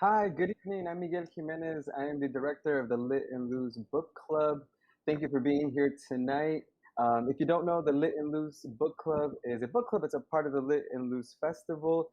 Hi, good evening. I'm Miguel Jiménez. I am the director of the Lit Luz Book Club. Thank you for being here tonight. If you don't know, the Lit Luz Book Club is a book club. It's a part of the Lit Luz Festival.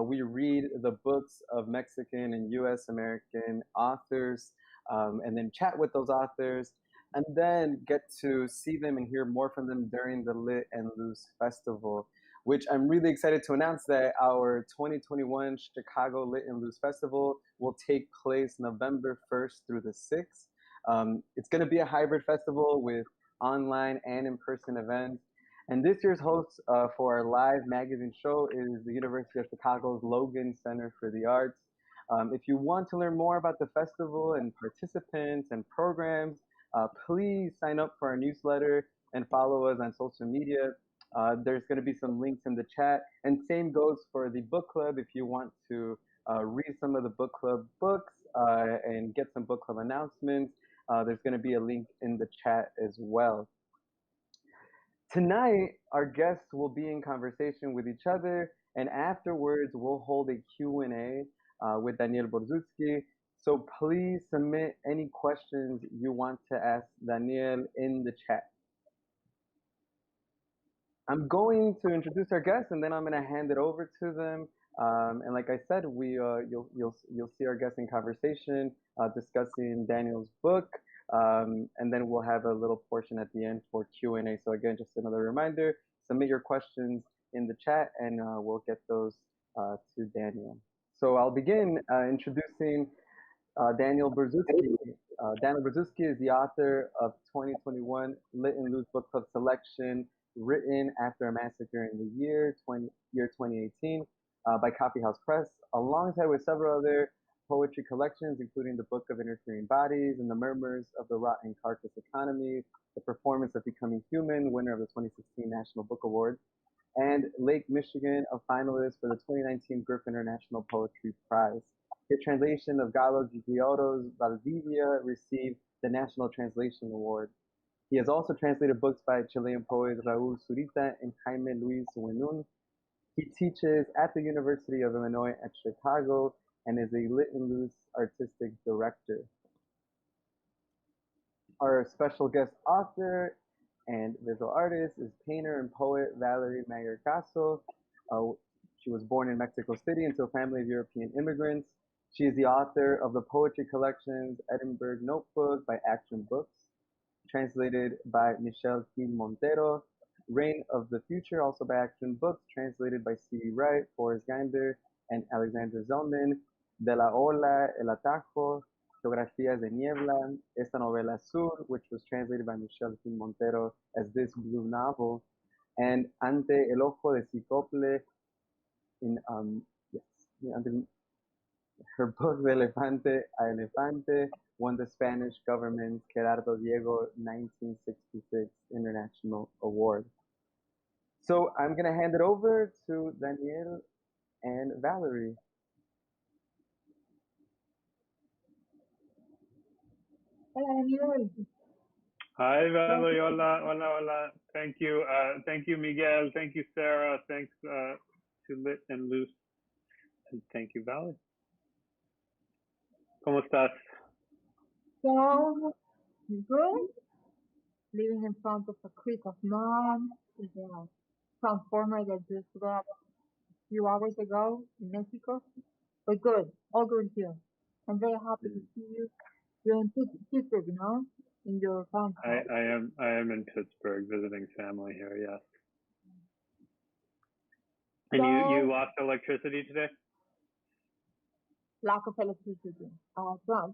We read the books of Mexican and U.S. American authors, and then chat with those authors, and then get to see them and hear more from them during the Lit and Luz Festival, which I'm really excited to announce that our 2021 Chicago Lit and Luz Festival will take place November 1st through the 6th. It's going to be a hybrid festival with online and in-person events. And this year's host for our live magazine show is the University of Chicago's Logan Center for the Arts. If you want to learn more about the festival and participants and programs, please sign up for our newsletter and follow us on social media. There's going to be some links in the chat. And same goes for the book club. If you want to read some of the book club books and get some book club announcements, there's going to be a link in the chat as well. Tonight, our guests will be in conversation with each other, and afterwards, we'll hold a Q&A with Daniel Borzutzky. So please submit any questions you want to ask Daniel in the chat. I'm going to introduce our guests, and then I'm going to hand it over to them. And like I said, you'll see our guests in conversation discussing Daniel's book, and then we'll have a little portion at the end for Q&A. So again, just another reminder: submit your questions in the chat, and we'll get those to Daniel. So I'll begin introducing Daniel Borzutzky. Daniel Borzutzky is the author of 2021 Lit and Luz Book Club Selection, written after a massacre in the year 2018 by Coffeehouse Press, alongside with several other poetry collections, including the Book of Interfering Bodies and the Murmurs of the Rotten Carcass Economy, the performance of Becoming Human, winner of the 2016 National Book Award, and Lake Michigan, a finalist for the 2019 Griffin International Poetry Prize. His translation of Galo Ghigliotto's Valdivia received the National Translation Award. He has also translated books by Chilean poets Raúl Zurita and Jaime Luis Huenún. He teaches at the University of Illinois at Chicago and is a Lit Luz Artistic Director. Our special guest author and visual artist is painter and poet Valerie Mejer Caso. She was born in Mexico City into a family of European immigrants. She is the author of the poetry collections Edinburgh Notebook by Action Books, translated by Michelle Gil Montero, Reign of the Future, also by Action Books, translated by C.D. Wright, Forrest Gander, and Alexandra Zellman, De la Ola, El Atajo, Geografías de Niebla, Esta Novela Sur, which was translated by Michelle Gil Montero as This Blue Novel, and Ante el Ojo de Cicople, in her book De Elefante a Elefante won the Spanish government's Gerardo Diego 1966 International Award. So I'm going to hand it over to Daniel and Valerie. Hola, Daniel. Hi, Valerie. Hola, hola, hola. Thank you. Thank you, Miguel. Thank you, Sarah. Thanks to Lit and Luz. And thank you, Valerie. ¿Cómo estás? So good. Living in front of a creek of mud with a transformer that just got a few hours ago in Mexico. But good. All good here. I'm very happy to see you. You're in Pittsburgh, no? In your farm. I am in Pittsburgh visiting family here, yes. And So, you lost electricity today? lack of electricity.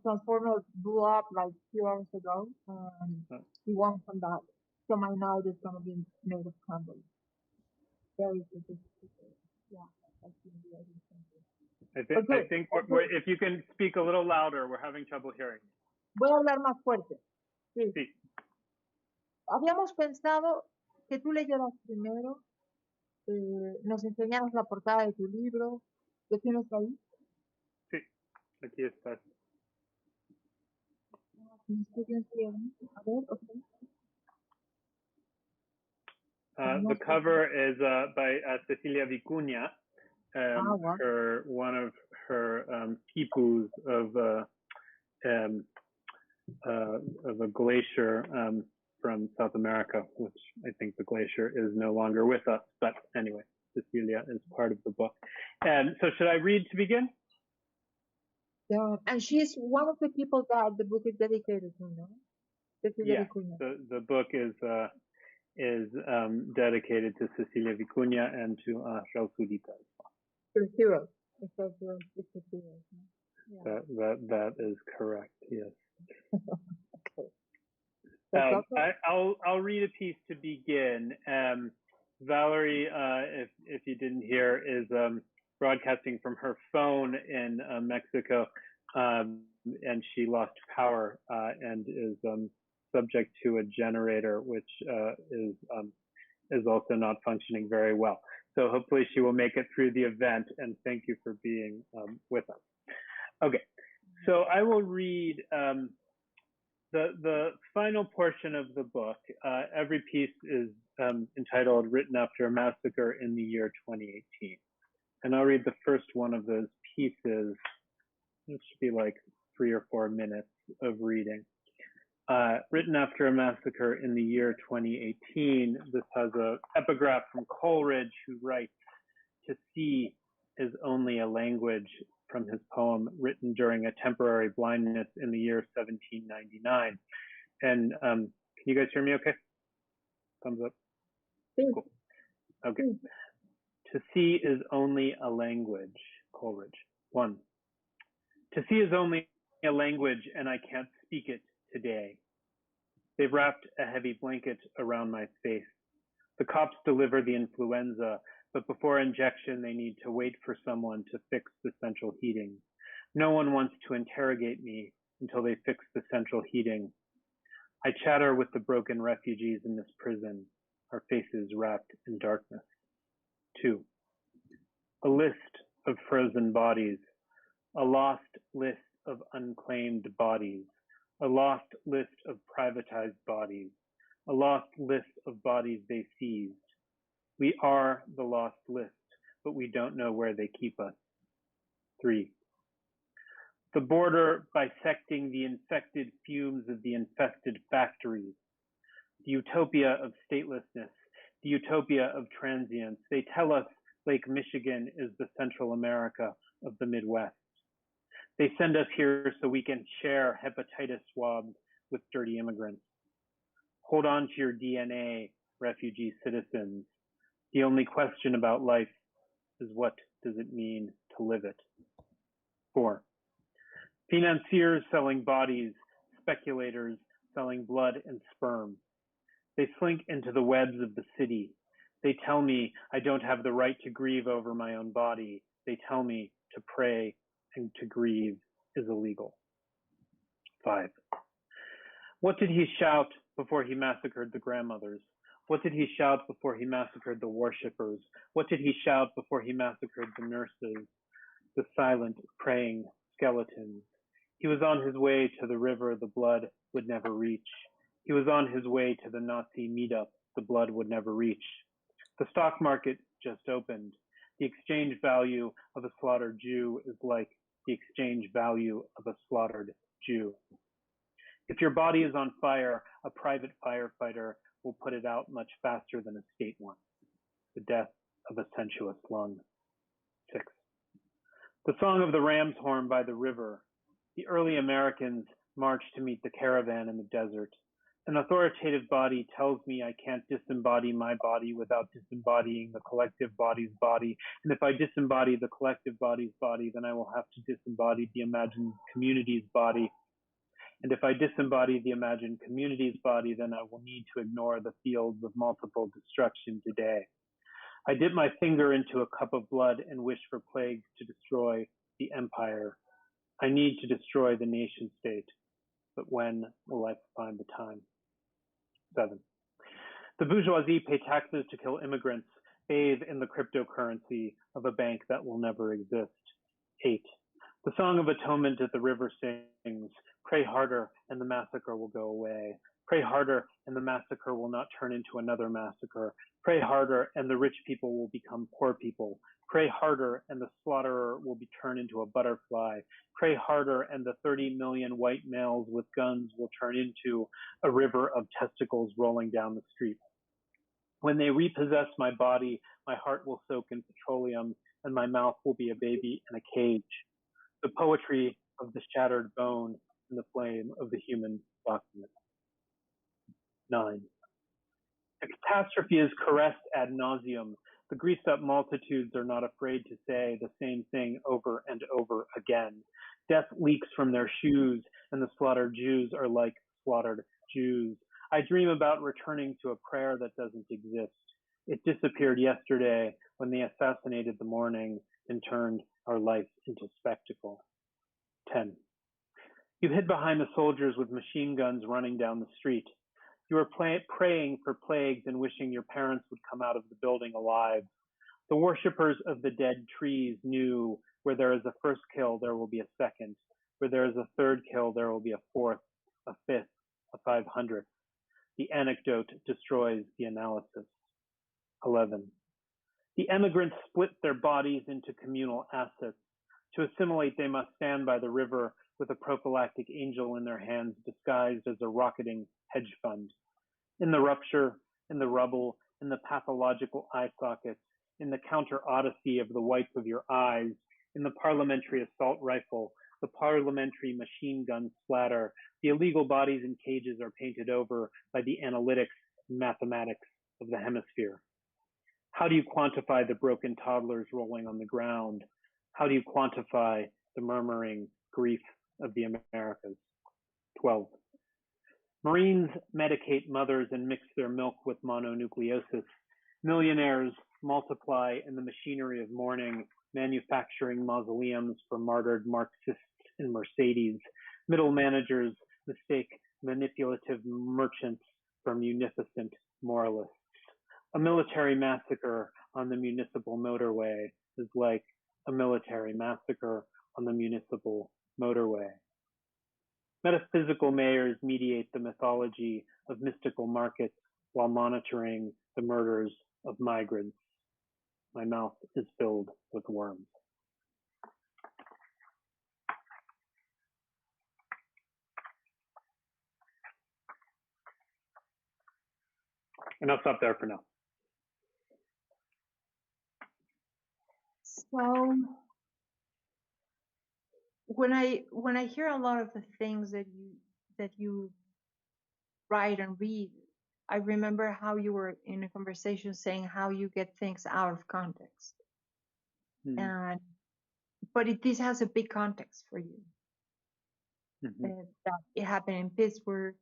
Transformer blew up like a few hours ago, and we won't come back. So my night is gonna be made of candles. Very sophisticated. Yeah, that's gonna be I think if you can speak a little louder, we're having trouble hearing. Voy a hablar más fuerte. Sí. Sí. Habíamos pensado que tú leyeras primero, nos enseñaras la portada de tu libro. ¿Lo tienes ahí? Sí, aquí está. A ver, okay. The cover is by Cecilia Vicuña, wow. one of her tipus of a glacier from South America, which I think the glacier is no longer with us. But anyway, Cecilia is part of the book. So should I read to begin? Yeah, and she's one of the people that the book is dedicated to, no? Cecilia Yeah, Vicuña. the book is dedicated to Cecilia Vicuña and to Raúl Zurita as well. To the heroes. It says it's the heroes. No? Yeah. That is correct. Yes. Okay. I'll read a piece to begin. Valerie, if you didn't hear, is broadcasting from her phone in Mexico, and she lost power and is subject to a generator, which is also not functioning very well. So hopefully she will make it through the event, and thank you for being with us. Okay, so I will read the final portion of the book. Every piece is entitled Written After a Massacre in the Year 2018. And I'll read the first one of those pieces. It should be like 3 or 4 minutes of reading. Written After a Massacre in the Year 2018. This has an epigraph from Coleridge, who writes, "To see is only a language," from his poem written during a temporary blindness in the year 1799. And can you guys hear me okay? Thumbs up. Cool. Okay. To see is only a language, Coleridge. 1. To see is only a language, and I can't speak it today. They've wrapped a heavy blanket around my face. The cops deliver the influenza, but before injection, they need to wait for someone to fix the central heating. No one wants to interrogate me until they fix the central heating. I chatter with the broken refugees in this prison, our faces wrapped in darkness. 2. A list of frozen bodies, a lost list of unclaimed bodies, a lost list of privatized bodies, a lost list of bodies they seized. We are the lost list, but we don't know where they keep us. 3. The border bisecting the infected fumes of the infested factories, the utopia of statelessness, the utopia of transience. They tell us Lake Michigan is the Central America of the Midwest. They send us here so we can share hepatitis swabs with dirty immigrants. Hold on to your DNA, refugee citizens. The only question about life is, what does it mean to live it? 4. Financiers selling bodies, speculators selling blood and sperm. They slink into the webs of the city. They tell me I don't have the right to grieve over my own body. They tell me to pray and to grieve is illegal. 5. What did he shout before he massacred the grandmothers? What did he shout before he massacred the worshippers? What did he shout before he massacred the nurses, the silent, praying skeletons? He was on his way to the river the blood would never reach. He was on his way to the Nazi meetup the blood would never reach. The stock market just opened. The exchange value of a slaughtered Jew is like the exchange value of a slaughtered Jew. If your body is on fire, a private firefighter will put it out much faster than a state one. The death of a sensuous lung. 6. The song of the ram's horn by the river. The early Americans marched to meet the caravan in the desert. An authoritative body tells me I can't disembody my body without disembodying the collective body's body. And if I disembody the collective body's body, then I will have to disembody the imagined community's body. And if I disembody the imagined community's body, then I will need to ignore the fields of multiple destruction today. I dip my finger into a cup of blood and wish for plagues to destroy the empire. I need to destroy the nation state, but when will I find the time? 7. The bourgeoisie pay taxes to kill immigrants, bathe in the cryptocurrency of a bank that will never exist. 8. The song of atonement at the river sings, pray harder and the massacre will go away. Pray harder, and the massacre will not turn into another massacre. Pray harder, and the rich people will become poor people. Pray harder, and the slaughterer will be turned into a butterfly. Pray harder, and the 30 million white males with guns will turn into a river of testicles rolling down the street. When they repossess my body, my heart will soak in petroleum, and my mouth will be a baby in a cage. The poetry of the shattered bone and the flame of the human document. 9. The catastrophe is caressed ad nauseum. The greased-up multitudes are not afraid to say the same thing over and over again. Death leaks from their shoes, and the slaughtered Jews are like slaughtered Jews. I dream about returning to a prayer that doesn't exist. It disappeared yesterday when they assassinated the morning and turned our life into spectacle. 10. You hid behind the soldiers with machine guns running down the street. You were praying for plagues and wishing your parents would come out of the building alive. The worshippers of the dead trees knew where there is a first kill, there will be a second. Where there is a third kill, there will be a fourth, a fifth, a 500th. The anecdote destroys the analysis. 11. The emigrants split their bodies into communal assets. To assimilate, they must stand by the river with a prophylactic angel in their hands disguised as a rocketing hedge fund. In the rupture, in the rubble, in the pathological eye sockets, in the counter-odyssey of the whites of your eyes, in the parliamentary assault rifle, the parliamentary machine gun splatter, the illegal bodies in cages are painted over by the analytics and mathematics of the hemisphere. How do you quantify the broken toddlers rolling on the ground? How do you quantify the murmuring grief of the Americas? 12. Marines medicate mothers and mix their milk with mononucleosis. Millionaires multiply in the machinery of mourning, manufacturing mausoleums for martyred Marxists in Mercedes. Middle managers mistake manipulative merchants for munificent moralists. A military massacre on the municipal motorway is like a military massacre on the municipal motorway. Metaphysical mayors mediate the mythology of mystical markets while monitoring the murders of migrants. My mouth is filled with worms. And I'll stop there for now. So when I hear a lot of the things that you write and read, I remember how you were in a conversation saying how you get things out of context. But this has a big context for you. That it happened in Pittsburgh.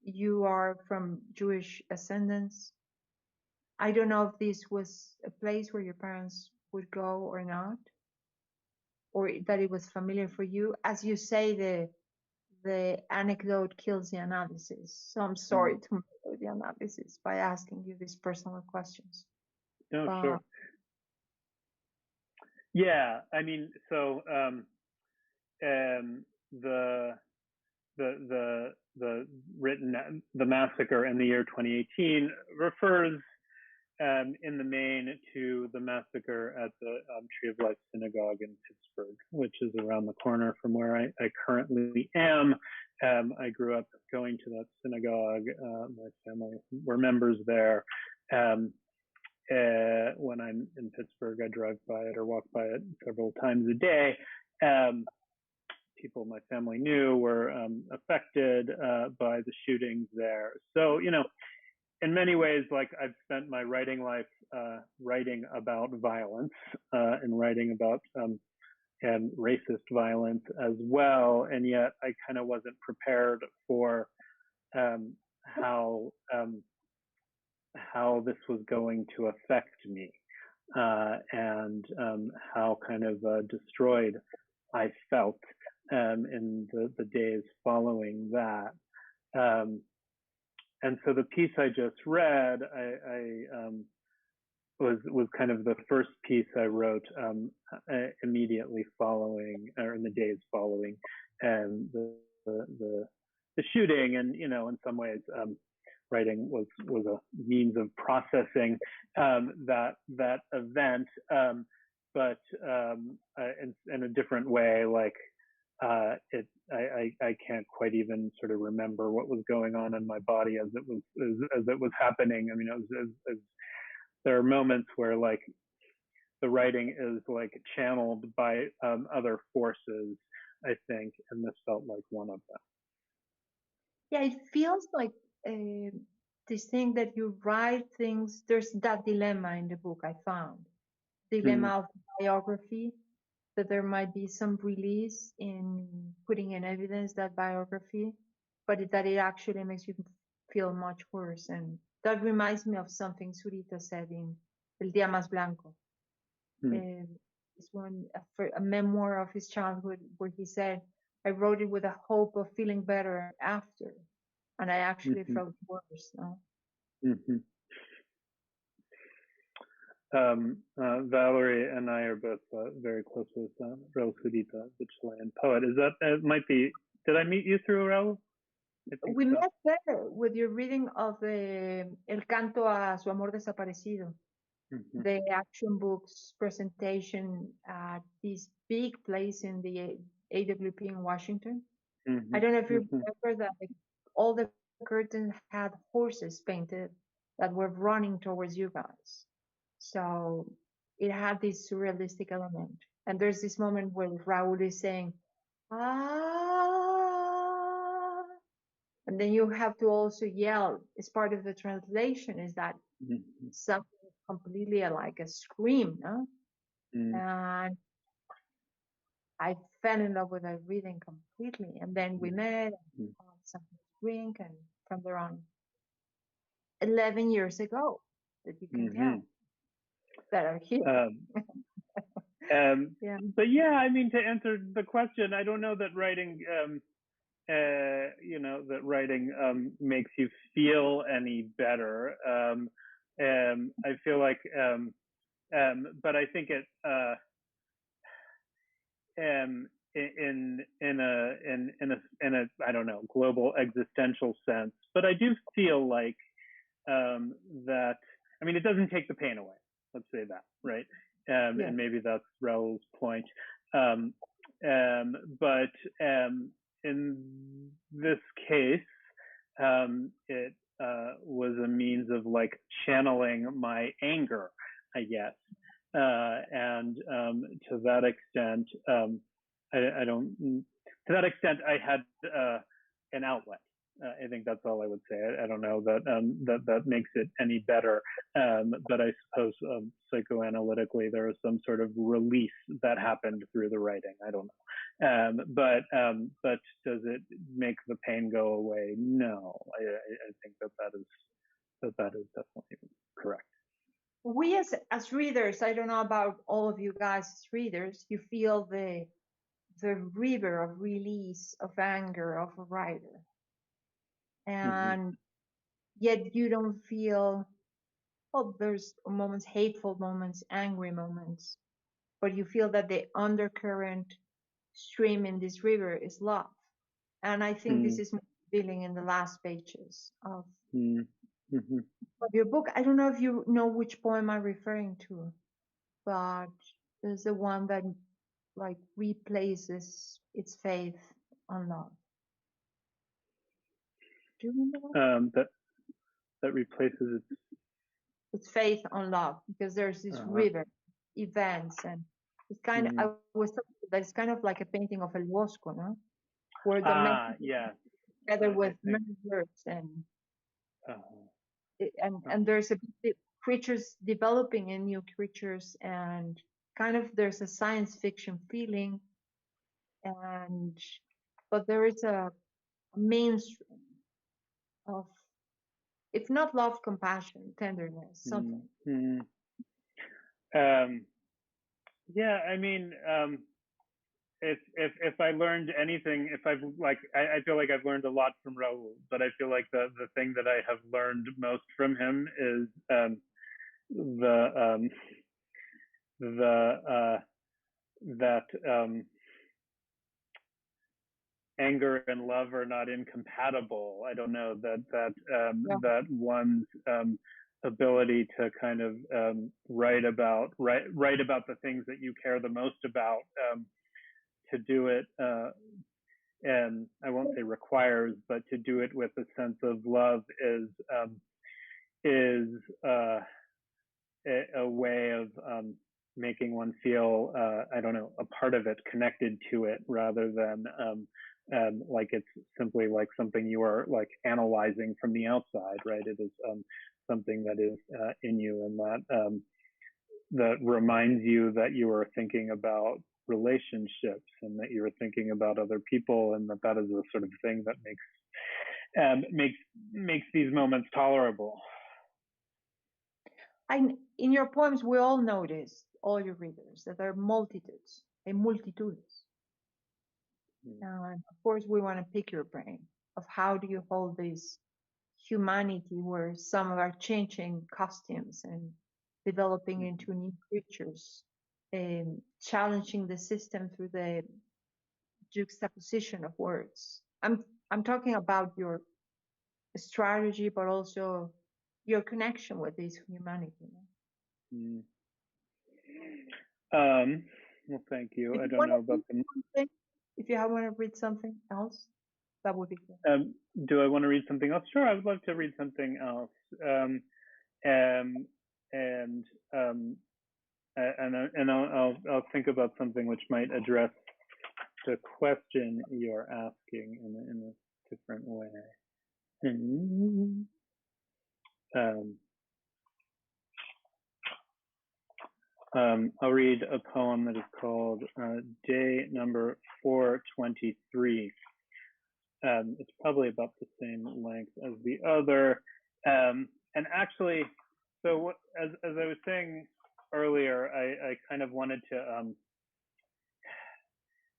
You are from Jewish ascendance. I don't know if this was a place where your parents would go or not, or that it was familiar for you. As you say, the anecdote kills the analysis. So I'm sorry to make the analysis by asking you these personal questions. No, sure. Yeah, I mean, so the massacre in the year 2018 refers in the main to the massacre at the Tree of Life Synagogue in Pittsburgh, which is around the corner from where I currently am. I grew up going to that synagogue. My family were members there. When I'm in Pittsburgh, I drive by it or walk by it several times a day. People my family knew were affected by the shootings there. So, you know, in many ways, like I've spent my writing life writing about violence and writing about and racist violence as well, and yet I kind of wasn't prepared for how this was going to affect me and how kind of destroyed I felt in the days following that. And so the piece I just read, was kind of the first piece I wrote immediately following, or in the days following, the the shooting, and in some ways, writing was a means of processing that event, but in a different way. Like I can't quite even sort of remember what was going on in my body as it was happening. I mean, there are moments where like the writing is like channeled by other forces, I think, and this felt like one of them. Yeah, it feels like this thing that you write things. There's that dilemma in the book I found, dilemma of biography, that there might be some release in putting in evidence that biography, but that it actually makes you feel much worse. And that reminds me of something Zurita said in El Día Más Blanco. It's a memoir of his childhood where he said, I wrote it with a hope of feeling better after, and I actually felt worse. No? Valerie and I are both very close with Raúl Zurita, the Chilean poet. Is that might be? Did I meet you through Raúl? We met there with your reading of El Canto a Su Amor Desaparecido, the action books presentation at this big place in the AWP in Washington. I don't know if you remember that all the curtains had horses painted that were running towards you guys. So it had this surrealistic element. And there's this moment where Raúl is saying, ah, and then you have to also yell. It's part of the translation, is that something completely like a scream, no? And I fell in love with that reading completely. And then we met and had something to drink, and from there on, 11 years ago, that you can tell, that are here. But yeah, I mean, to answer the question, I don't know that writing, makes you feel any better. I feel like, but I think it, in a I don't know, global existential sense. But I do feel like that. I mean, it doesn't take the pain away. Let's say that, right? And maybe that's Raúl's point. But in this case, it was a means of like channeling my anger, I guess. And to that extent, I don't. To that extent, I had an outlet. I think that's all I would say. I don't know that that makes it any better. But I suppose psychoanalytically there is some sort of release that happened through the writing. I don't know. But does it make the pain go away? No. I think that is definitely correct. We as readers, I don't know about all of you guys as readers, you feel the river of release of anger of a writer. And yet you don't feel, oh, there's moments, hateful moments, angry moments, but you feel that the undercurrent stream in this river is love. And I think this is feeling in the last pages of your book. I don't know if you know which poem I'm referring to, but there's the one that like replaces its faith on love. Do you remember that replaces its faith on love, because there's this river, events, and it's kind of, I was thinking that it's kind of like a painting of El Bosco, no? Where the together with Murmurs and there's creatures developing in new creatures, and kind of there's a science fiction feeling, but there is a mainstream of, if not love, compassion, tenderness, something. Yeah, I mean, if I learned anything, if I've like, I feel like I've learned a lot from Raúl, but I feel like the thing that I have learned most from him is anger and love are not incompatible. I don't know that Yeah. that one's ability to kind of write about the things that you care the most about, to do it, and I won't say requires, but to do it with a sense of love is a way of making one feel, I don't know, a part of it, connected to it, rather than like it's simply like something you are like analyzing from the outside, right? It is something that is in you, and that that reminds you that you are thinking about relationships, and that you're thinking about other people, and that is the sort of thing that makes these moments tolerable. In your poems, we all notice, all your readers, that there are multitudes and multitudes. And of course, we want to pick your brain of how do you hold this humanity where some are changing costumes and developing into new creatures, and challenging the system through the juxtaposition of words. I'm talking about your strategy, but also your connection with this humanity. Well, thank you. I don't know about the. If you want to read something else, that would be good. Do I want to read something else? Sure, I would love to read something else. And I'll think about something which might address the question you're asking in a different way. I'll read a poem that is called Day Number 423. It's probably about the same length as the other. And actually, so as I was saying earlier, I kind of wanted to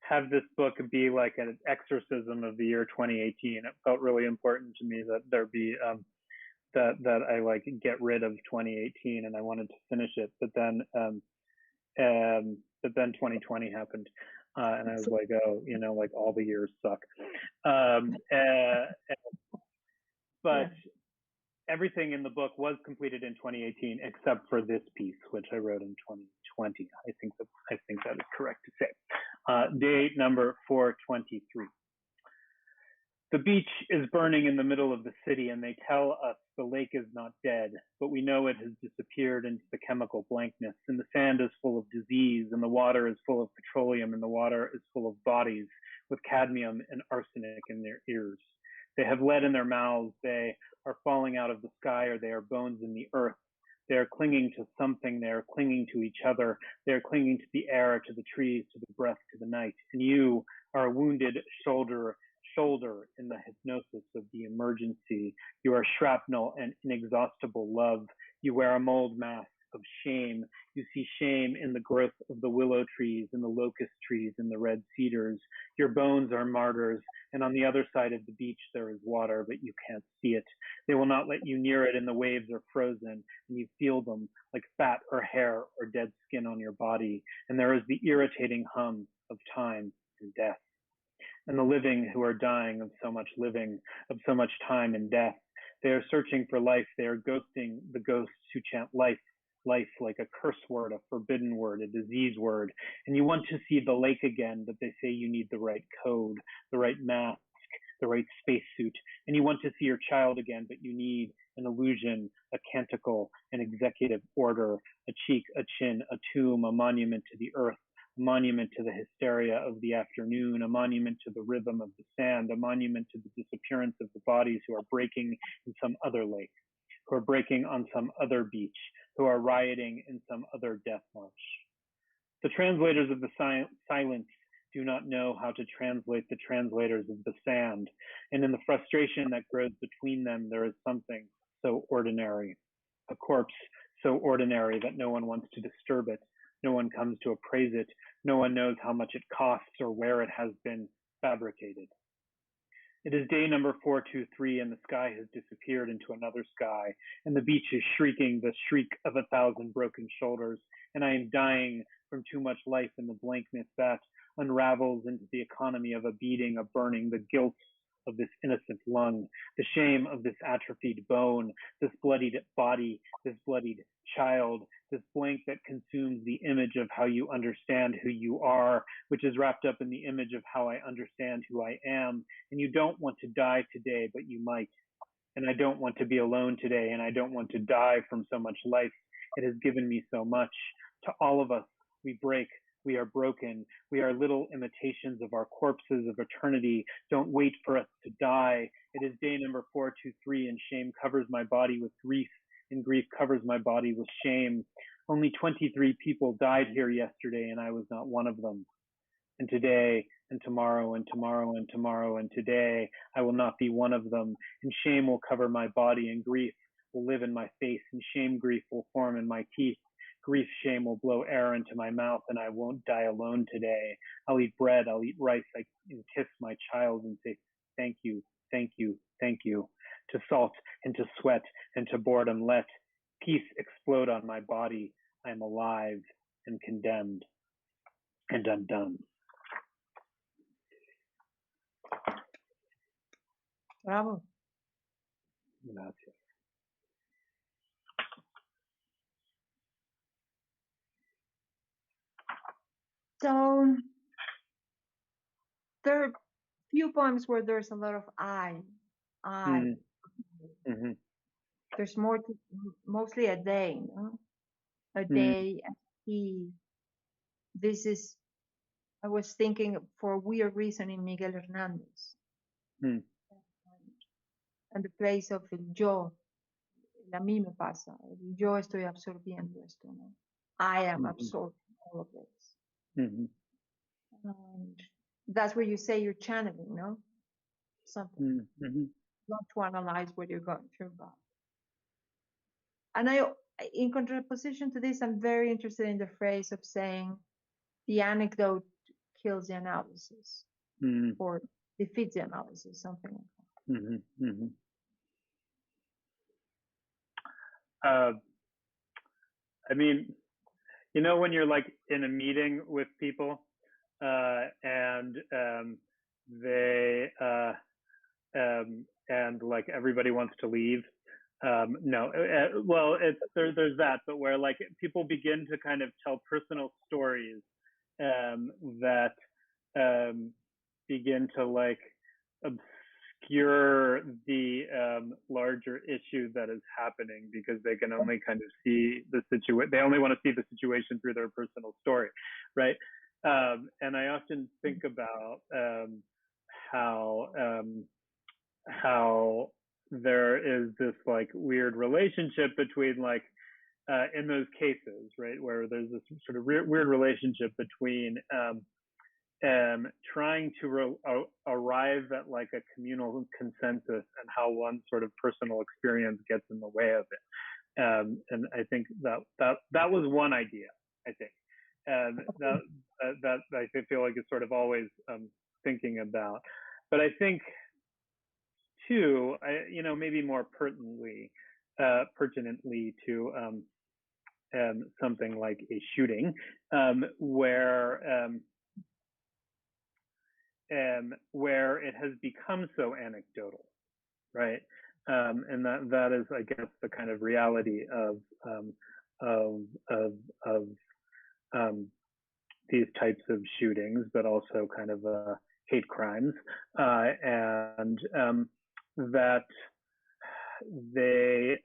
have this book be like an exorcism of the year 2018. It felt really important to me that there be that I like get rid of 2018, and I wanted to finish it, but then 2020 happened, and I was like, oh, you know, like all the years suck. But everything in the book was completed in 2018 except for this piece, which I wrote in 2020. I think that is correct to say. Day number 423. The beach is burning in the middle of the city, and they tell us the lake is not dead, but we know it has disappeared into the chemical blankness, and the sand is full of disease, and the water is full of petroleum, and the water is full of bodies with cadmium and arsenic in their ears. They have lead in their mouths. They are falling out of the sky, or they are bones in the earth. They are clinging to something. They are clinging to each other. They are clinging to the air, to the trees, to the breath, to the night. And you are a wounded shoulder in the hypnosis of the emergency. You are shrapnel and inexhaustible love. You wear a mold mask of shame. You see shame in the growth of the willow trees and the locust trees and the red cedars. Your bones are martyrs, and on the other side of the beach there is water, but you can't see it. They will not let you near it, and the waves are frozen, and you feel them like fat or hair or dead skin on your body, and there is the irritating hum of time and death. And the living who are dying of so much living, of so much time and death. They are searching for life. They are ghosting the ghosts who chant life, life like a curse word, a forbidden word, a disease word. And you want to see the lake again, but they say you need the right code, the right mask, the right spacesuit. And you want to see your child again, but you need an illusion, a canticle, an executive order, a cheek, a chin, a tomb, a monument to the earth, a monument to the hysteria of the afternoon, a monument to the rhythm of the sand, a monument to the disappearance of the bodies who are breaking in some other lake, who are breaking on some other beach, who are rioting in some other death march. The translators of the silence do not know how to translate the translators of the sand, and in the frustration that grows between them, there is something so ordinary, a corpse so ordinary that no one wants to disturb it. No one comes to appraise it. No one knows how much it costs or where it has been fabricated. It is day number 423, and the sky has disappeared into another sky, and the beach is shrieking the shriek of 1,000 broken shoulders, and I am dying from too much life in the blankness that unravels into the economy of a beating, a burning, the guilt of this innocent lung, the shame of this atrophied bone, this bloodied body, this bloodied child, this blank that consumes the image of how you understand who you are, which is wrapped up in the image of how I understand who I am. And you don't want to die today, but you might. And I don't want to be alone today, and I don't want to die from so much life. It has given me so much. To all of us, we break. We are broken. We are little imitations of our corpses of eternity. Don't wait for us to die. It is day number 423, and shame covers my body with grief, and grief covers my body with shame. Only 23 people died here yesterday, and I was not one of them. And today, and tomorrow, and tomorrow, and tomorrow, and today, I will not be one of them. And shame will cover my body, and grief will live in my face, and shame, grief will form in my teeth. Grief, shame will blow air into my mouth, and I won't die alone today. I'll eat bread, I'll eat rice, and kiss my child and say, thank you, thank you, thank you. To salt, and to sweat, and to boredom, let peace explode on my body. I am alive and condemned and undone. Bravo. Gracias. So there are few poems where there's a lot of I. Mm-hmm. There's more to, mostly a day, no? A day, a he. This is, I was thinking for a weird reason in Miguel Hernandez. Mm. And the place of el yo, el a mí me pasa, el yo estoy absorbiendo esto, no? I am absorbing all of this. Mm-hmm. And that's where you say you're channeling, no? Something. Mm-hmm. Not to analyze what you're going through, but. And I, in contraposition to this, I'm very interested in the phrase of saying the anecdote kills the analysis or defeats the analysis, something like that. Mm-hmm. Mm-hmm. I mean, you know, when you're like in a meeting with people and they and like everybody wants to leave. No, well, there's that, but where like people begin to kind of tell personal stories that begin to like obscure the larger issue that is happening because they can only kind of see the situation. They only want to see the situation through their personal story, right? And I often think about how there is this like weird relationship between like in those cases, right, where there's this sort of weird relationship between trying to arrive at like a communal consensus and how one sort of personal experience gets in the way of it. And I think that was one idea, I think, that I feel like is sort of always thinking about. But I think too, you know, maybe more pertinently to something like a shooting, where it has become so anecdotal, right? And that is, I guess, the kind of reality of these types of shootings, but also kind of hate crimes, and that they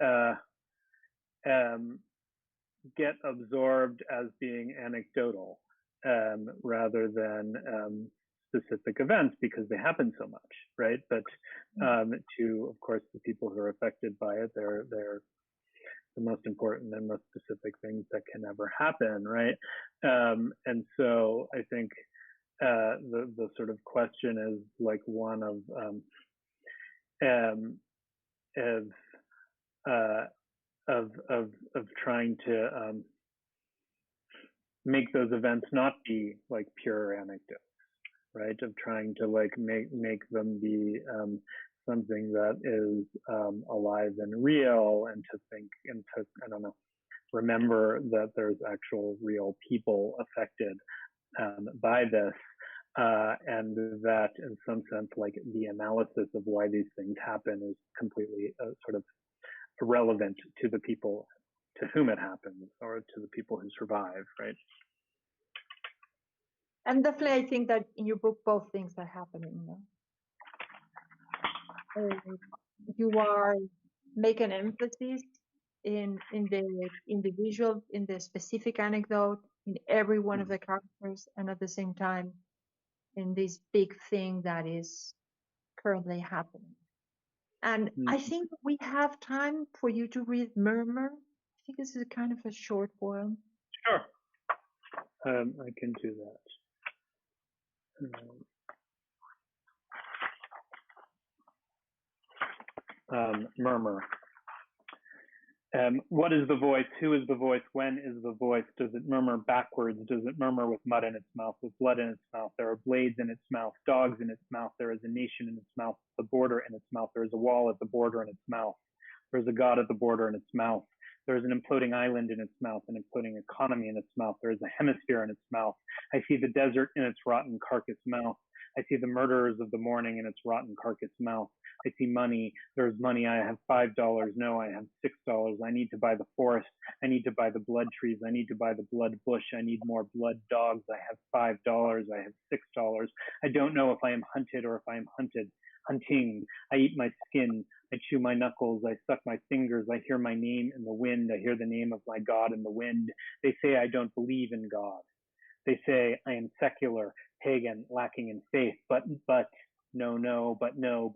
get absorbed as being anecdotal rather than specific events because they happen so much, right? But to, of course, the people who are affected by it, they're the most important and most specific things that can ever happen, right? And so I think the sort of question is like one of trying to make those events not be like pure anecdotes, right? Of trying to like make them be something that is alive and real, and to think and to, I don't know, remember that there's actual real people affected by this, and that in some sense, like the analysis of why these things happen is completely sort of irrelevant to the people to whom it happens or to the people who survive, right? And definitely, I think that in your book, both things are happening. You are making emphasis in the individual, in the specific anecdote, in every one of the characters, and at the same time, in this big thing that is currently happening. And I think we have time for you to read Murmur. I think this is kind of a short poem. Sure. I can do that. Murmur. What is the voice? Who is the voice? When is the voice? Does it murmur backwards? Does it murmur with mud in its mouth, with blood in its mouth? There are blades in its mouth, dogs in its mouth. There is a nation in its mouth, the border in its mouth. There is a wall at the border in its mouth. There is a god at the border in its mouth. There is an imploding island in its mouth, an imploding economy in its mouth. There is a hemisphere in its mouth. I see the desert in its rotten carcass mouth. I see the murderers of the morning in its rotten carcass mouth. I see money. There's money. I have $5. No, I have $6. I need to buy the forest. I need to buy the blood trees. I need to buy the blood bush. I need more blood dogs. I have $5. I have $6. I don't know if I am hunted or if I am hunted. Hunting. I eat my skin. I chew my knuckles. I suck my fingers. I hear my name in the wind. I hear the name of my God in the wind. They say I don't believe in God. They say I am secular, pagan, lacking in faith, but no, but no.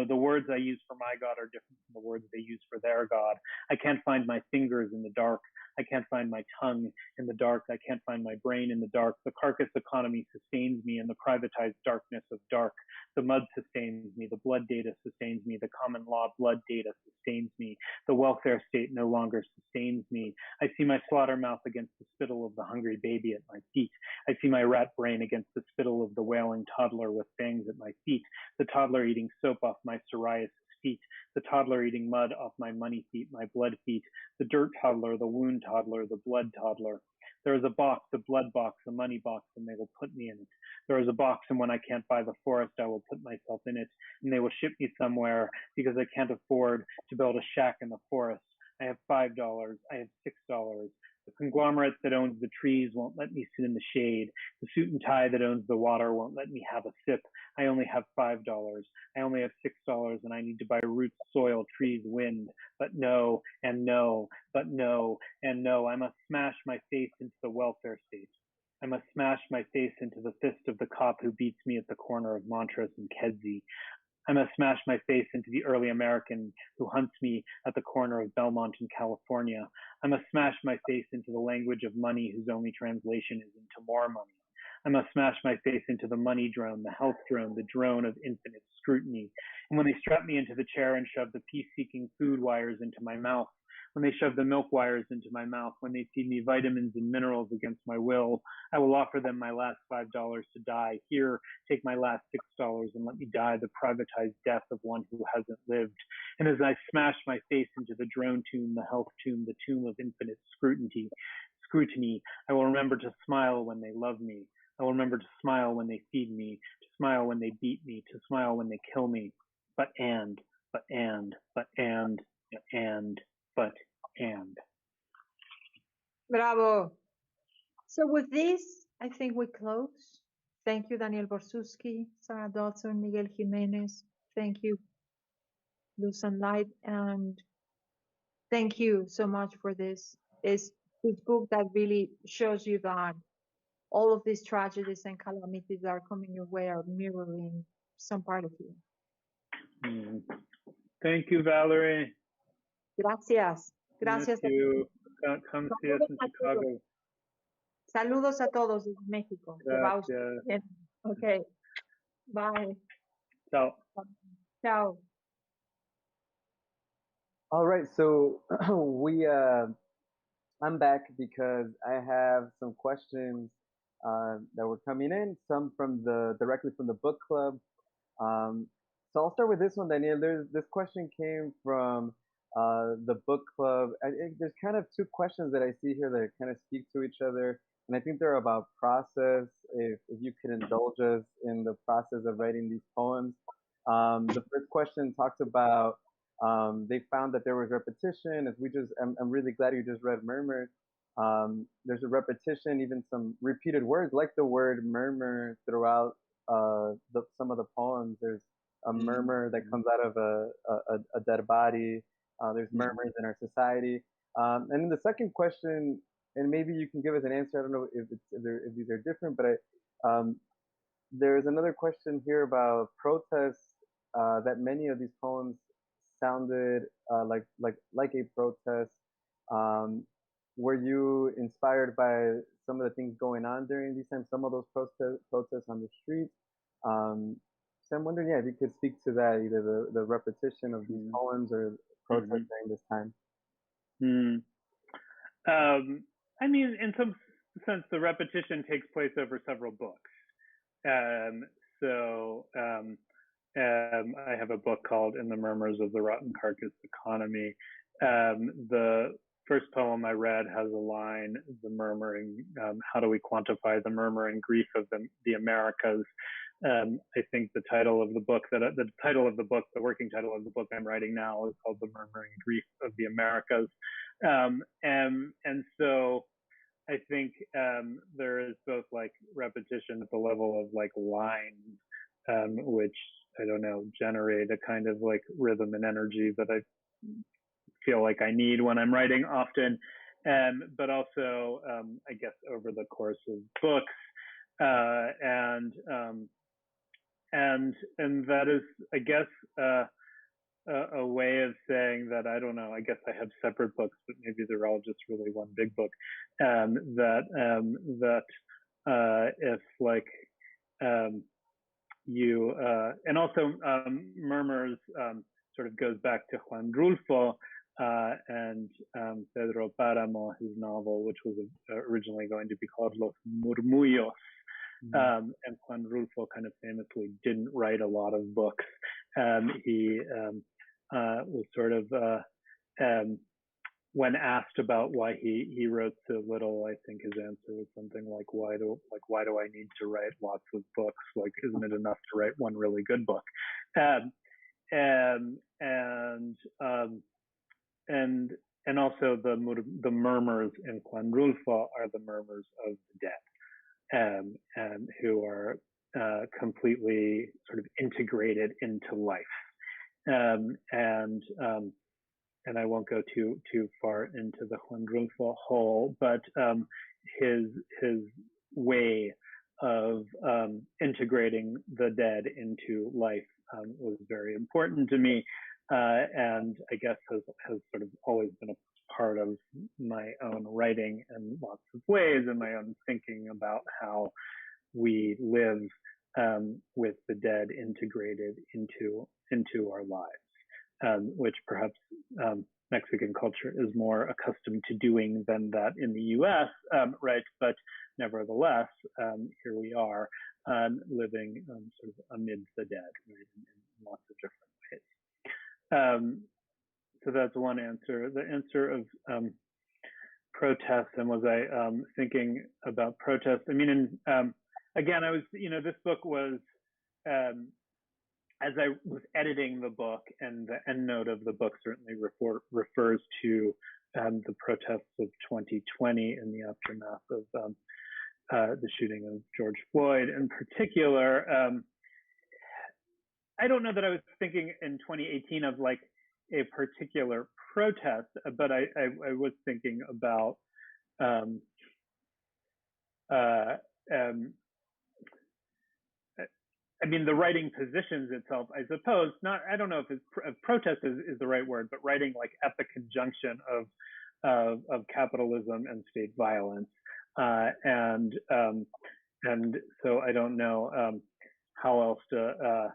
The words I use for my God are different from the words they use for their God. I can't find my fingers in the dark. I can't find my tongue in the dark. I can't find my brain in the dark. The carcass economy sustains me in the privatized darkness of dark. The mud sustains me. The blood data sustains me. The common law blood data sustains me. The welfare state no longer sustains me. I see my slaughter mouth against the spittle of the hungry baby at my feet. I see my rat brain against the spittle of the wailing toddler with fangs at my feet. The toddler eating soap off my psoriasis feet. The toddler eating mud off my money feet, my blood feet. The dirt toddler, the wound toddler, the blood toddler. There is a box, a blood box, a money box, and they will put me in it. There is a box, and when I can't buy the forest, I will put myself in it, and they will ship me somewhere because I can't afford to build a shack in the forest. I have $5. I have $6. The conglomerate that owns the trees won't let me sit in the shade. The suit and tie that owns the water won't let me have a sip. I only have $5. I only have $6, and I need to buy roots, soil, trees, wind. But no, and no, but no, and no. I must smash my face into the welfare state. I must smash my face into the fist of the cop who beats me at the corner of Montrose and Kedzie. I must smash my face into the early American who hunts me at the corner of Belmont in California. I must smash my face into the language of money whose only translation is into more money. I must smash my face into the money drone, the health drone, the drone of infinite scrutiny. And when they strap me into the chair and shove the peace-seeking food wires into my mouth, when they shove the milk wires into my mouth, when they feed me vitamins and minerals against my will, I will offer them my last $5 to die. Here, take my last $6 and let me die the privatized death of one who hasn't lived. And as I smash my face into the drone tomb, the health tomb, the tomb of infinite scrutiny, I will remember to smile when they love me. I will remember to smile when they feed me, to smile when they beat me, to smile when they kill me. But Bravo. So with this, I think we close. Thank you, Daniel Borzutzky, Sarah Dodson, Miguel Jiménez. Thank you, Luz and Light, and thank you so much for this. It's this book that really shows you that all of these tragedies and calamities that are coming your way are mirroring some part of you. Thank you, Valerie. Gracias. Gracias. Miss you. Come see us in Chicago. Saludos a todos desde México. Gracias. Okay. Bye. Ciao. Ciao. All right, so I'm back because I have some questions that were coming in, some from directly from the book club. So I'll start with this one, Daniel. This question came from the book club. There's kind of two questions that I see here that kind of speak to each other, and I think they're about process. If you could indulge us in the process of writing these poems. The first question talks about they found that there was repetition. As we just, I'm really glad you just read Murmurs. There's a repetition, even some repeated words, like the word murmur throughout some of the poems. There's a murmur that comes out of a dead body. There's murmurs in our society. And then the second question, and maybe you can give us an answer. I don't know if these are different, but there's another question here about protests. That many of these poems sounded like a protest. Um, were you inspired by some of the things going on during these times? Some of those protests on the streets. So I'm wondering, yeah, if you could speak to that, either the repetition of these poems or protests during this time. I mean, in some sense, the repetition takes place over several books. I have a book called In the Murmurs of the Rotten Carcass Economy. The first poem I read has a line, the murmuring, how do we quantify the murmur and grief of the Americas? I think the title of the book, the working title of the book I'm writing now is called The Murmuring Grief of the Americas. And so I think there is both like repetition at the level of like lines, which I don't know, generate a kind of like rhythm and energy that I feel like I need when I'm writing often, but also I guess over the course of books, and that is, I guess, a way of saying that, I don't know, I guess I have separate books, but maybe they're all just really one big book, if like and also Murmurs sort of goes back to Juan Rulfo and Pedro Páramo, his novel, which was originally going to be called Los Murmullos. And Juan Rulfo kind of famously didn't write a lot of books. He was sort of, when asked about why he wrote so little, I think his answer was something like, why do I need to write lots of books? Like, isn't it enough to write one really good book? And also the murmurs in Juan Rulfo are the murmurs of the dead, who are completely sort of integrated into life. And I won't go too far into the Juan Rulfo hole, but his way of integrating the dead into life was very important to me, and I guess has sort of always been a part of my own writing in lots of ways, and my own thinking about how we live with the dead integrated into our lives, which perhaps Mexican culture is more accustomed to doing than that in the U.S., right? But nevertheless, here we are living sort of amid the dead, right, in lots of different ways. So that's one answer. The answer of protest, and was I thinking about protest? I mean, again, I was, this book was, as I was editing the book, and the endnote of the book certainly refers to the protests of 2020 in the aftermath of the shooting of George Floyd in particular. I don't know that I was thinking in 2018 of like a particular protest, but I was thinking about I mean, the writing positions itself, I suppose, I don't know if protest is the right word, but writing like at the conjunction of capitalism and state violence. And so I don't know how else to,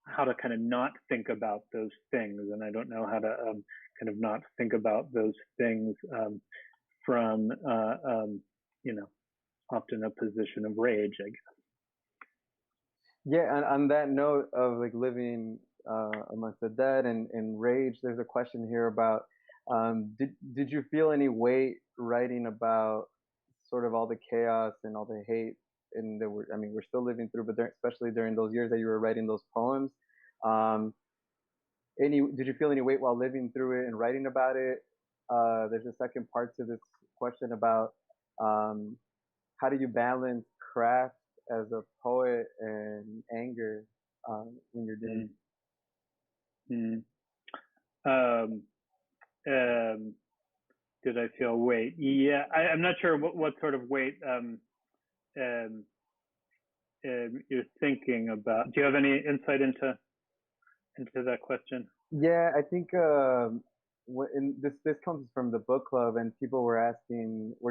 how to kind of not think about those things. And I don't know how to kind of not think about those things from, often a position of rage, I guess. Yeah, and on that note of like living Amongst the Dead and Rage. There's a question here about did you feel any weight writing about sort of all the chaos and all the hate and I mean we're still living through, but especially during those years that you were writing those poems, did you feel any weight while living through it and writing about it? There's a second part to this question about how do you balance craft as a poet and anger when you're doing it? Did I feel weight? Yeah, I'm not sure what sort of weight you're thinking about. Do you have any insight into that question? Yeah, I think this comes from the book club, and people were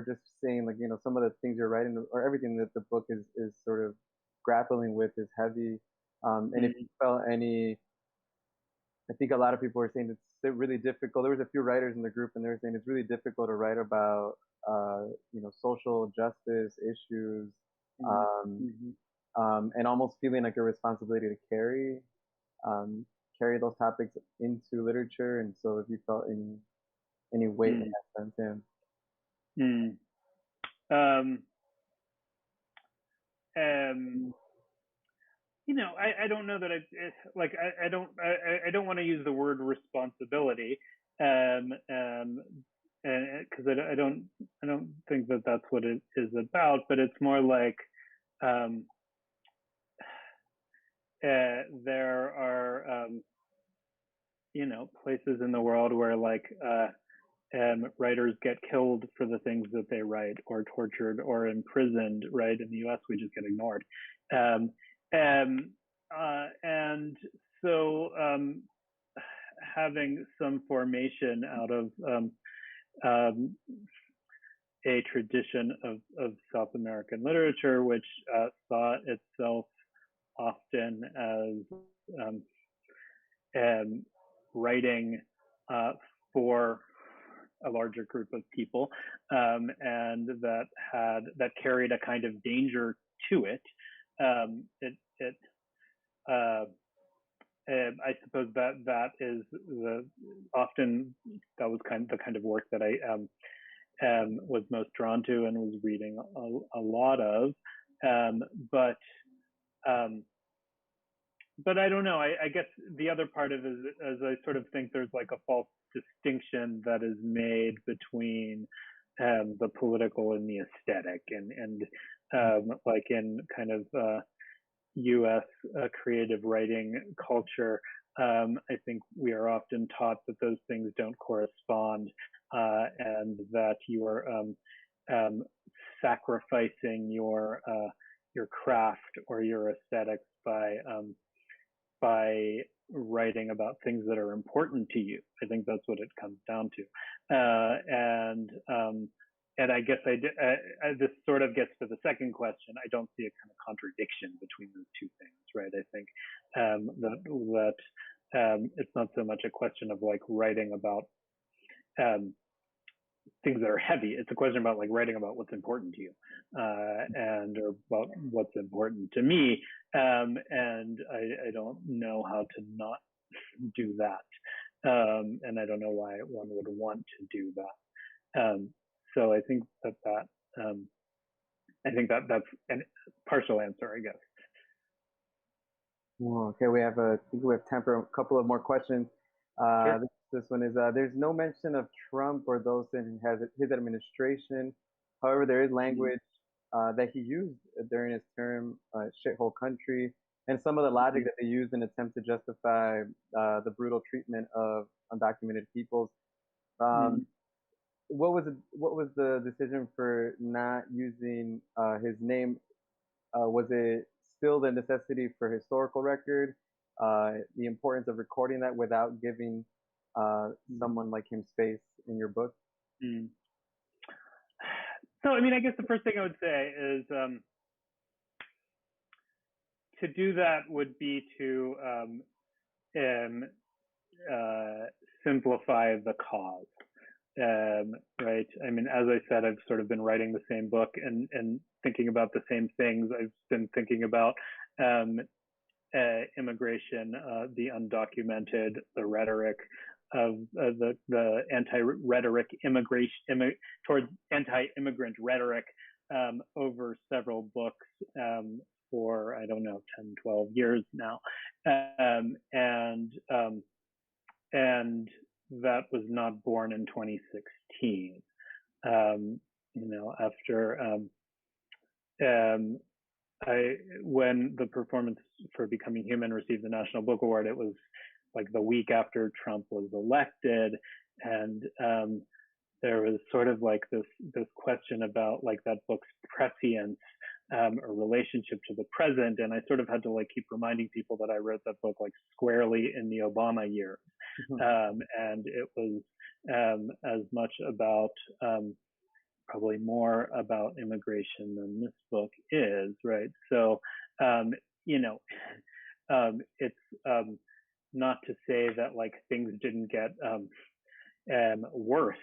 just saying like, you know, some of the things you're writing or everything that the book is sort of grappling with is heavy. And if you felt any, I think a lot of people were saying it's really difficult. There was a few writers in the group, and they were saying it's really difficult to write about, you know, social justice issues, and almost feeling like a responsibility to carry those topics into literature. And so, if you felt any weight in that sense, you know, I don't know that I don't want to use the word responsibility, because I don't think that that's what it is about, but it's more like there are you know, places in the world where like writers get killed for the things that they write, or tortured, or imprisoned. Right? In the U.S., we just get ignored. And so having some formation out of a tradition of South American literature, which saw itself often as writing for a larger group of people, and that carried a kind of danger to it. I suppose that is often that was the kind of work that I was most drawn to and was reading a lot of, but I don't know. I guess the other part of it is I sort of think there's like a false distinction that is made between the political and the aesthetic, and like in kind of U.S. Creative writing culture, I think we are often taught that those things don't correspond, and that you are sacrificing your craft or your aesthetics by writing about things that are important to you. I think that's what it comes down to, and I guess this sort of gets to the second question. I don't see a kind of contradiction between those two things, right? I think that it's not so much a question of like writing about things that are heavy. It's a question about like writing about what's important to you, and or about what's important to me. And I don't know how to not do that, and I don't know why one would want to do that. So I think that's a partial answer, I guess. Well, okay, I think we have time for a couple of more questions. Sure. This one is, there's no mention of Trump or those in his administration. However, there is language that he used during his term, shithole country, and some of the logic that they used in an attempt to justify the brutal treatment of undocumented peoples. What was the decision for not using his name? Was it still the necessity for historical record, the importance of recording that without giving someone like him space in your book? So, I mean, I guess the first thing I would say is to do that would be to simplify the cause. Right. I mean, as I said, I've sort of been writing the same book and thinking about the same things. I've been thinking about immigration, the undocumented, the rhetoric of the anti-rhetoric towards anti-immigrant rhetoric over several books for, I don't know, 10, 12 years now. And that was not born in 2016. After when the performance for Becoming Human received the National Book Award, it was like the week after Trump was elected, and there was sort of like this question about like that book's prescience or relationship to the present, and I sort of had to like keep reminding people that I wrote that book like squarely in the Obama years, and it was as much about probably more about immigration than this book is, right? So it's not to say that like things didn't get worse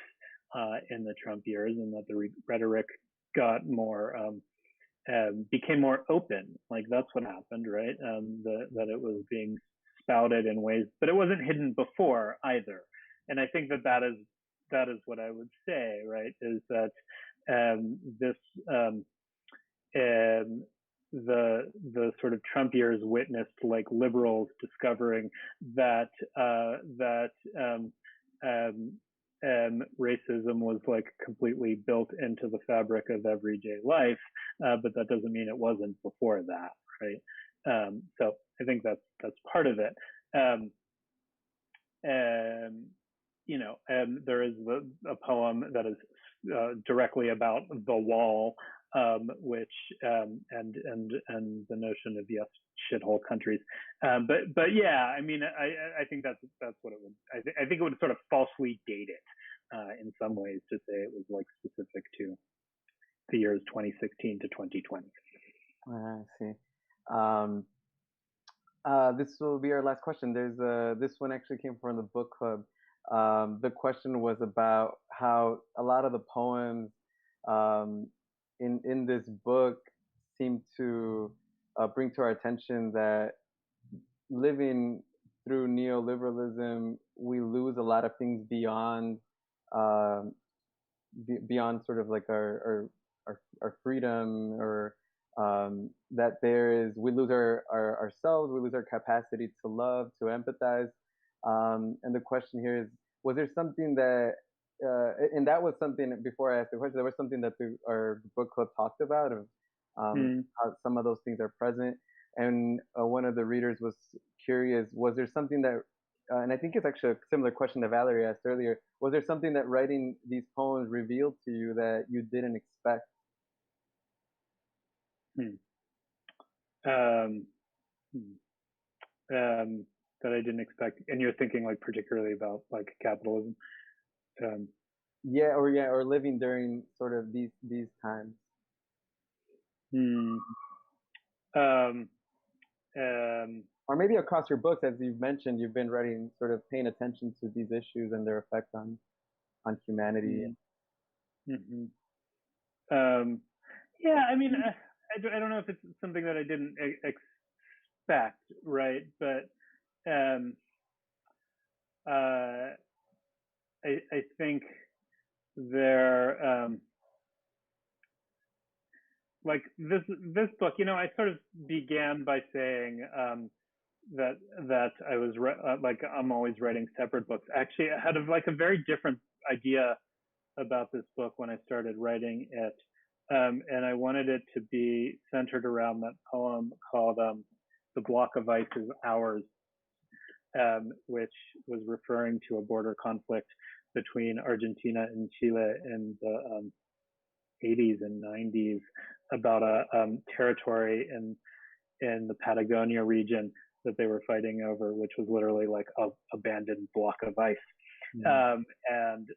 in the Trump years, and that the rhetoric got more became more open. Like that's what happened, right? That it was being spouted in ways, but it wasn't hidden before either. And I think that is what I would say, right? Is that the sort of Trump years witnessed like liberals discovering that racism was like completely built into the fabric of everyday life, but that doesn't mean it wasn't before that, right? So I think that's part of it. There is a poem that is directly about the wall, which and the notion of yes, shithole countries. But yeah, I mean, I think that's what it would. I think it would sort of falsely date it in some ways to say it was like specific to the years 2016 to 2020. I see. This will be our last question. There's this one actually came from the book club. The question was about how a lot of the poems in this book seem to bring to our attention that living through neoliberalism, we lose a lot of things beyond sort of like our freedom, or that we lose ourselves, we lose our capacity to love, to empathize. And the question here is, was there something that, and that was something, before I asked the question, there was something that our book club talked about, of how some of those things are present. And one of the readers was curious, was there something that, and I think it's actually a similar question that Valerie asked earlier, was there something that writing these poems revealed to you that you didn't expect? That I didn't expect, and you're thinking like particularly about like capitalism. Or living during sort of these times. Or maybe across your books, as you've mentioned, you've been writing, sort of paying attention to these issues and their effect on humanity. Yeah, I mean, I don't know if it's something that I didn't expect, right? But I think there, like this book, I sort of began by saying that I was like I'm always writing separate books. Actually, I had like a very different idea about this book when I started writing it, and I wanted it to be centered around that poem called "The Block of Ice Is Ours," which was referring to a border conflict between Argentina and Chile in the 80s and 90s about a territory in the Patagonia region that they were fighting over, which was literally like a abandoned block of ice. And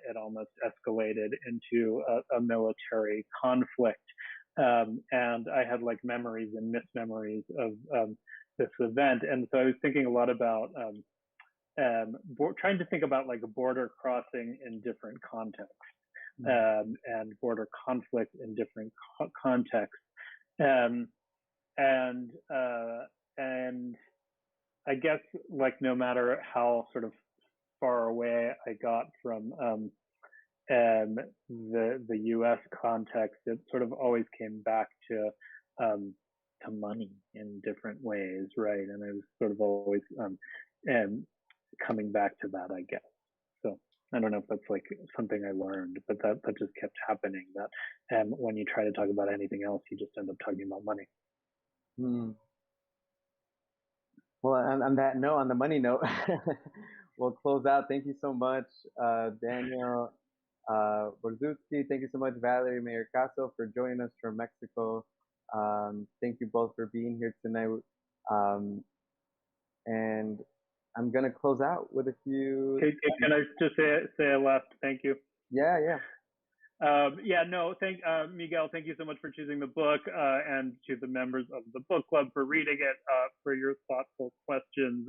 it almost escalated into a military conflict. And I had like memories and mismemories of this event. And so I was thinking a lot about trying to think about like a border crossing in different contexts, and border conflict in different contexts. and I guess like no matter how sort of far away I got from the U.S. context, it sort of always came back to money in different ways, right? And I was sort of always coming back to that, I guess. So I don't know if that's like something I learned, but that just kept happening. That when you try to talk about anything else, you just end up talking about money. Well, on that note, on the money note, we'll close out. Thank you so much, Daniel Borzutzky. Thank you so much, Valerie Mejer Caso, for joining us from Mexico. Thank you both for being here tonight. And I'm going to close out with a few. Can I just say a last thank you? Yeah. Miguel, thank you so much for choosing the book, and to the members of the book club for reading it, for your thoughtful questions.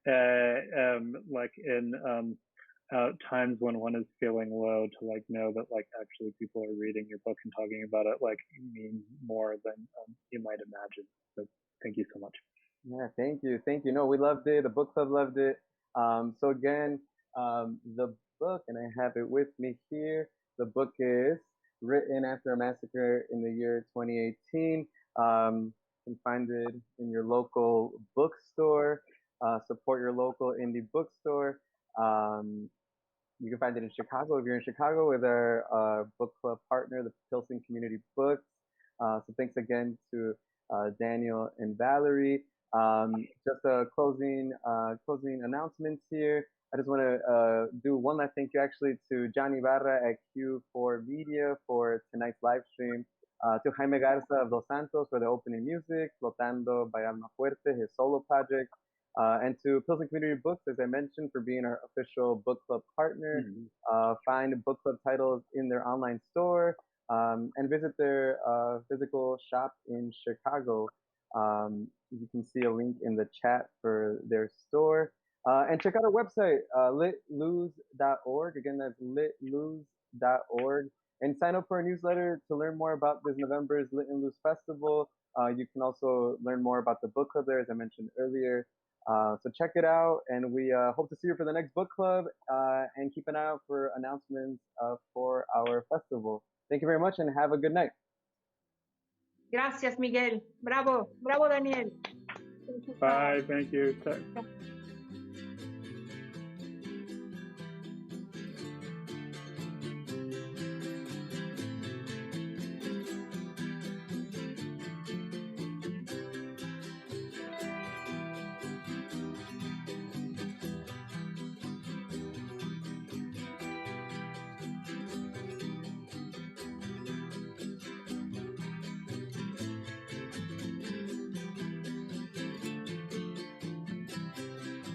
Like in times when one is feeling low, to like know that like actually people are reading your book and talking about it like means more than you might imagine. So thank you so much. Yeah, thank you. No, we loved it. The book club loved it. So again, the book, and I have it with me here. The book is Written After a Massacre in the Year 2018. You can find it in your local bookstore. Support your local indie bookstore. You can find it in Chicago if you're in Chicago with our book club partner, the Pilsen Community Books. So thanks again to Daniel and Valerie. Just a closing announcements here. I just want to do one last thank you actually to Johnny Barra at Q4 Media for tonight's live stream, to Jaime Garza of Los Santos for the opening music, Flotando by Alma Fuerte, his solo project, and to Pilsen Community Books, as I mentioned, for being our official book club partner. Find book club titles in their online store, and visit their physical shop in Chicago. You can see a link in the chat for their store. And check out our website, litluz.org. Again, that's litluz.org. And sign up for our newsletter to learn more about this November's Lit and Luz Festival. You can also learn more about the book club there, as I mentioned earlier. So check it out, and we hope to see you for the next book club, and keep an eye out for announcements for our festival. Thank you very much, and have a good night. Gracias, Miguel. Bravo, Daniel. Bye, thank you.